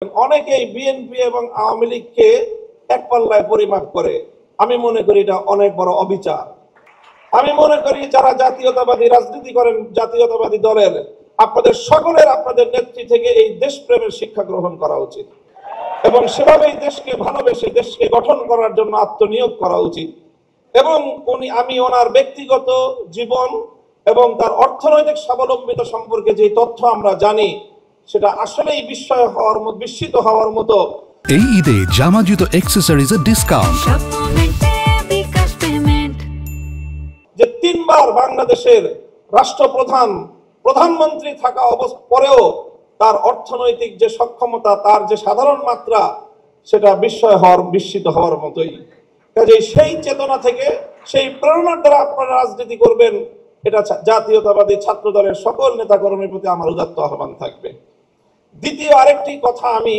অনেকেই বিএনপি এবং আওয়ামী লীগকে এক পাল্লায় পরিমাপ করে। আমি মনে করি এটা অনেক বড় অবিচার। আমি মনে করি যারা জাতীয়তাবাদী রাজনীতি করেন, জাতীয়তাবাদী দলের আপনাদের সকলের আপনাদের নেত্রী থেকে এই দেশপ্রেমের শিক্ষা গ্রহণ করা উচিত এবং সেভাবেই দেশকে ভালোবেসে দেশকে গঠন করার জন্য আত্মনিয়োগ করা উচিত। এবং আমি ওনার ব্যক্তিগত জীবন এবং তার অর্থনৈতিক স্বাবলম্বিতা সম্পর্কে যে তথ্য আমরা জানি সেটা আসলেই বিস্মিত হওয়ার মতো। এই ঈদে জামা জুতো অ্যাকসেসরিজের ডিসকাউন্ট। যে তিনবার বাংলাদেশের রাষ্ট্রপ্রধান প্রধানমন্ত্রী থাকা পরেও তার অর্থনৈতিক যে সক্ষমতা, তার যে সাধারণ মাত্রা, সেটা বিস্মিত হওয়ার মতোই। কাজেই সেই চেতনা থেকে, সেই প্রেরণার দ্বারা আপনারা রাজনীতি করবেন, এটা জাতীয়তাবাদী ছাত্র দলের সকল নেতাকর্মীর প্রতি আমার উদাত্ত আহ্বান থাকবে। দ্বিতীয় আরেকটি কথা আমি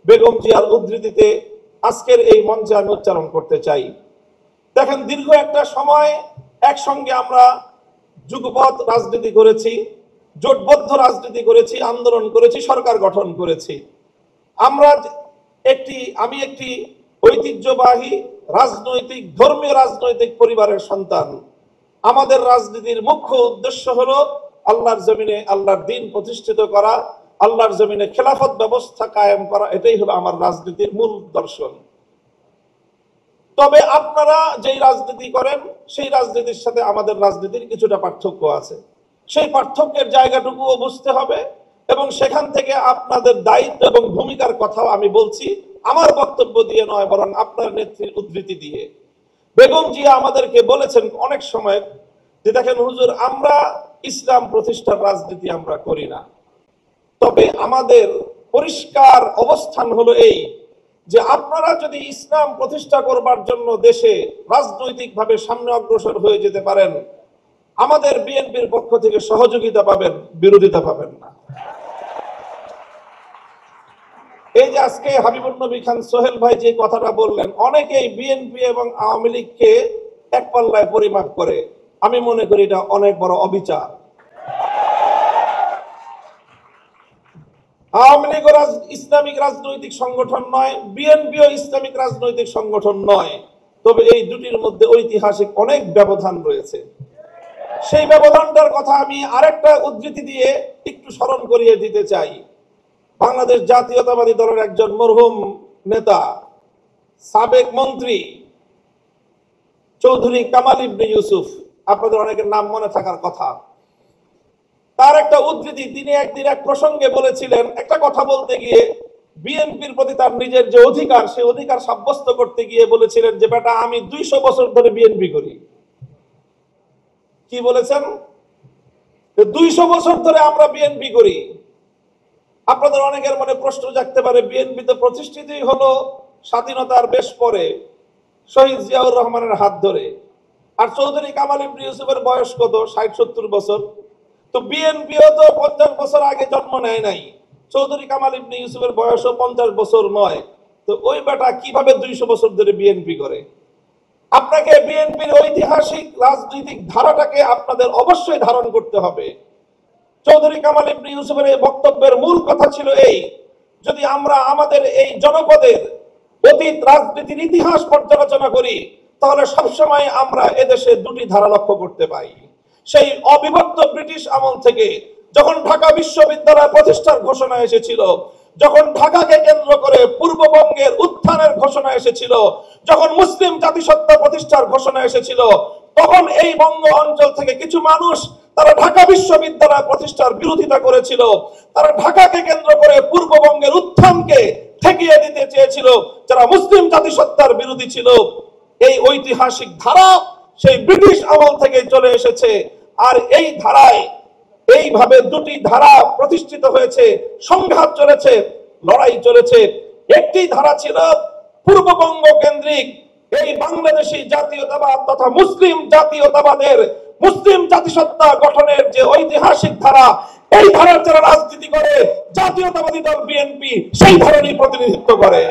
বেগম জিয়ার উদ্ধৃতিতে আজকের এই মঞ্চে আমি উচ্চারণ করতে চাই। দেখেন, দীর্ঘ একটা সময় একসঙ্গে আমরা যুগপৎ রাজনীতি করেছি, জোটবদ্ধ রাজনীতি করেছি, আন্দোলন করেছি, সরকার গঠন করেছি। আমি একটি ঐতিহ্যবাহী রাজনৈতিক, ধর্মীয় রাজনৈতিক পরিবারের সন্তান। আমাদের রাজনীতির মুখ্য উদ্দেশ্য হলো আল্লাহর জমিনে আল্লাহর দ্বীন প্রতিষ্ঠিত করা, আল্লাহর জমিনে খেলাফত ব্যবস্থা কায়েম করা। এটাই হলো আমার রাজনীতির মূল দর্শন। তবে আপনারা যেই রাজনীতি করেন সেই রাজনীতির সাথে আমাদের রাজনীতির কিছুটা পার্থক্য আছে। সেই পার্থক্যের জায়গাটুকুও বুঝতে হবে এবং সেখান থেকে আপনাদের দায়িত্ব এবং ভূমিকার কথাও আমি বলছি, আমার বক্তব্য দিয়ে নয়, বরং আপনার নেত্রীর উদ্ধৃতি দিয়ে। বেগম জিয়া আমাদেরকে বলেছেন অনেক সময় যে, দেখেন হুজুর, আমরা ইসলাম প্রতিষ্ঠার রাজনীতি আমরা করি না, তবে আমাদের পরিষ্কার অবস্থান হলো এই যে আপনারা যদি ইসলাম প্রতিষ্ঠা করবার জন্য দেশে রাজনৈতিকভাবে সামনে অগ্রসর হয়ে যেতে পারেন, আমাদের বিএনপির পক্ষ থেকে সহযোগিতা পাবেন, বিরোধিতা পাবেন না। এই যে আজকে হাবিবুর নবী খান সোহেল ভাই যে কথাটা বললেন, অনেকেই বিএনপি এবং আওয়ামী লীগকে এক পাল্লায় পরিমাপ করে। আমি মনে করি এটা অনেক বড় অবিচার। আওয়ামী লীগ ইসলামিক রাজনৈতিক সংগঠন নয়, বিএনপিও ইসলামিক রাজনৈতিক সংগঠন নয়, তবে এই দুটির মধ্যে ঐতিহাসিক অনেক ব্যবধান রয়েছে। সেই ব্যবধানটার কথা আমি আরেকটা উদ্ধৃতি দিয়ে একটু স্মরণ করিয়ে দিতে চাই। বাংলাদেশ জাতীয়তাবাদী দলের একজন মরহুম নেতা, সাবেক মন্ত্রী চৌধুরী কামাল ইবনে ইউসুফ, আপনাদের অনেকের নাম মনে থাকার কথা, তার একটা উদ্ধৃতি, তিনি একদিন এক প্রসঙ্গে বলেছিলেন, একটা কথা বলতে গিয়ে বিএনপির প্রতি তার নিজের যে অধিকার, সেই অধিকার সাব্যস্ত করতে গিয়ে বলেছিলেন যে, বেটা, আমি 200 বছর ধরে বিএনপি করি। কি বলেছেন? 200 বছর ধরে আমরা বিএনপি করি। আপনাদের অনেকের মনে প্রশ্ন জাগতে পারে, বিএনপি তো প্রতিষ্ঠিতই হলো স্বাধীনতার বেশ পরে, শহীদ জিয়াউর রহমানের হাত ধরে। আর চৌধুরী কামাল ইবনে ইউসুফের বয়স কত? 60-70 বছর। তো বিএনপিও তো 50 বছর আগে জন্ম নেয় নাই। চৌধুরী কামাল ইবনে ইউসুফের বয়সও 50 বছর নয়। তো ওই বেটা কিভাবে 200 বছর ধরে বিএনপি করে? আপনাকে বিএনপির ঐতিহাসিক রাজনৈতিক ধারাটাকে আপনাদের অবশ্যই ধারণ করতে হবে। চৌধুরী কামাল ইবনে ইউসুফের এই বক্তব্যের মূল কথা ছিল এই, যদি আমরা আমাদের এই জনপদের অতীত রাজনীতির ইতিহাস পর্যালোচনা করি, তাহলে সবসময় আমরা এদেশে দুটি ধারা লক্ষ্য করতে পাই। সেই অবিভক্ত ব্রিটিশ আমল থেকে যখন ঢাকা বিশ্ববিদ্যালয় প্রতিষ্ঠার ঘোষণা এসেছিল, যখন ঢাকাকে কেন্দ্র করে পূর্ববঙ্গের উত্থানের ঘোষণা এসেছিল, যখন মুসলিম জাতিসত্তা প্রতিষ্ঠার ঘোষণা এসেছিল, তখন এই বঙ্গ অঞ্চল থেকে কিছু মানুষ তারা ঢাকা বিশ্ববিদ্যালয় প্রতিষ্ঠার বিরোধিতা করেছিল। তারা ঢাকাকে কেন্দ্র করে পূর্ববঙ্গের উত্থানকে ঠেকিয়ে দিতে চেয়েছিল, যারা মুসলিম জাতিসত্তার বিরোধী ছিল। এই ঐতিহাসিক ধারা সেই ব্রিটিশ আমল থেকে চলে এসেছে। আর এই ধারায় এইভাবে দুটি ধারা প্রতিষ্ঠিত হয়েছে, সংঘাত চলেছে, লড়াই চলেছে। একটি ধারা ছিল পূর্ববঙ্গ কেন্দ্রিক এই বাংলাদেশী জাতীয়তাবাদ তথা মুসলিম জাতীয়তাবাদের, মুসলিম জাতিসত্তা গঠনের যে ঐতিহাসিক ধারা, এই ধারার যারা রাজনীতি করে জাতীয়তাবাদী দল বিএনপি সেই ধরনের প্রতিনিধিত্ব করে।